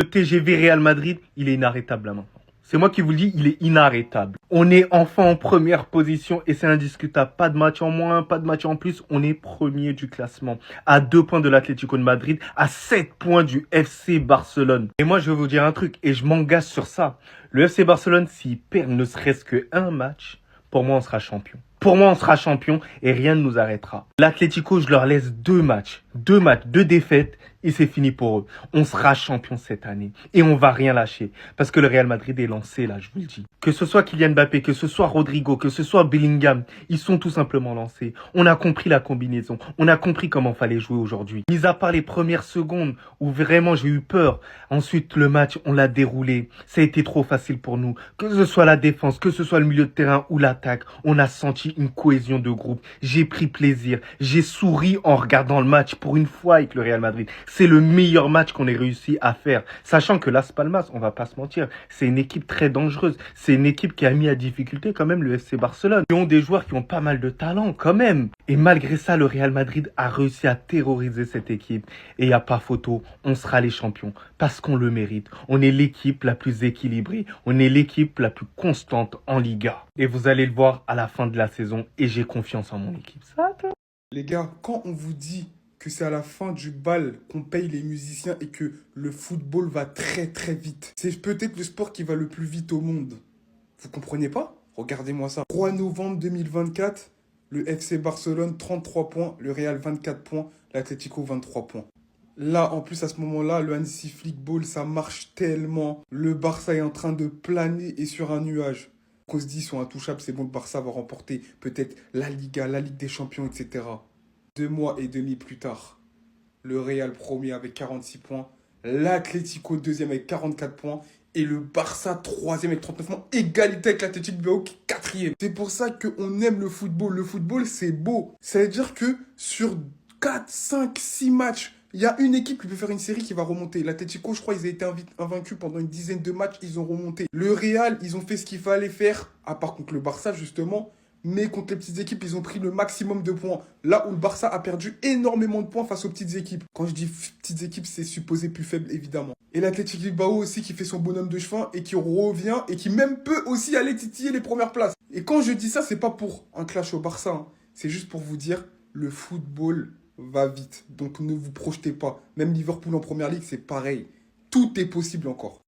Le TGV Real Madrid, il est inarrêtable là maintenant. C'est moi qui vous le dis, il est inarrêtable. On est enfin en première position et c'est indiscutable. Pas de match en moins, pas de match en plus. On est premier du classement. À 2 points de l'Atlético de Madrid, à 7 points du FC Barcelone. Et moi, je vais vous dire un truc et je m'engage sur ça. Le FC Barcelone, s'il perd ne serait-ce qu'un match, pour moi, on sera champion. Pour moi, on sera champion et rien ne nous arrêtera. L'Atlético, je leur laisse 2 matchs. 2 matchs, 2 défaites et c'est fini pour eux. On sera champion cette année et on va rien lâcher. Parce que le Real Madrid est lancé là, je vous le dis. Que ce soit Kylian Mbappé, que ce soit Rodrigo, que ce soit Bellingham, ils sont tout simplement lancés. On a compris la combinaison. On a compris comment fallait jouer aujourd'hui. Mis à part les premières secondes où vraiment j'ai eu peur. Ensuite, le match, on l'a déroulé. Ça a été trop facile pour nous. Que ce soit la défense, que ce soit le milieu de terrain ou l'attaque, on a senti une cohésion de groupe. J'ai pris plaisir. J'ai souri en regardant le match pour une fois avec le Real Madrid. C'est le meilleur match qu'on ait réussi à faire. Sachant que Las Palmas, on va pas se mentir, c'est une équipe très dangereuse. C'est une équipe qui a mis à difficulté quand même le FC Barcelone. Ils ont des joueurs qui ont pas mal de talent quand même. Et malgré ça, le Real Madrid a réussi à terroriser cette équipe. Et il n'y a pas photo, on sera les champions. Parce qu'on le mérite. On est l'équipe la plus équilibrée. On est l'équipe la plus constante en Liga. Et vous allez le voir à la fin de la saison. Et j'ai confiance en mon équipe. Ça, toi. Les gars, quand on vous dit que c'est à la fin du bal qu'on paye les musiciens et que le football va très très vite, c'est peut-être le sport qui va le plus vite au monde. Vous comprenez pas? Regardez-moi ça. 3 novembre 2024, le FC Barcelone 33 points, le Real 24 points, l'Atlético 23 points. Là, en plus, à ce moment-là, le Hansi Flick Ball, ça marche tellement. Le Barça est en train de planer et sur un nuage. Qu'on se dit, ils sont intouchables, c'est bon, le Barça va remporter peut-être la Liga, la Ligue des Champions, etc. 2 mois et demi plus tard, le Real premier avec 46 points, l'Atlético deuxième avec 44 points et le Barça troisième avec 39 points, égalité avec l'Athletic Bilbao qui est quatrième. C'est pour ça qu'on aime le football. Le football, c'est beau. Ça veut dire que sur 4, 5, 6 matchs, il y a une équipe qui peut faire une série qui va remonter. L'Atlético, je crois, ils ont été invaincus pendant une dizaine de matchs, ils ont remonté. Le Real, ils ont fait ce qu'il fallait faire, à part contre le Barça, justement. Mais contre les petites équipes, ils ont pris le maximum de points. Là où le Barça a perdu énormément de points face aux petites équipes. Quand je dis petites équipes, c'est supposé plus faible, évidemment. Et l'Athletic Bilbao aussi qui fait son bonhomme de chemin et qui revient et qui même peut aussi aller titiller les premières places. Et quand je dis ça, c'est pas pour un clash au Barça. Hein. C'est juste pour vous dire, le football va vite. Donc ne vous projetez pas. Même Liverpool en première ligue, c'est pareil. Tout est possible encore.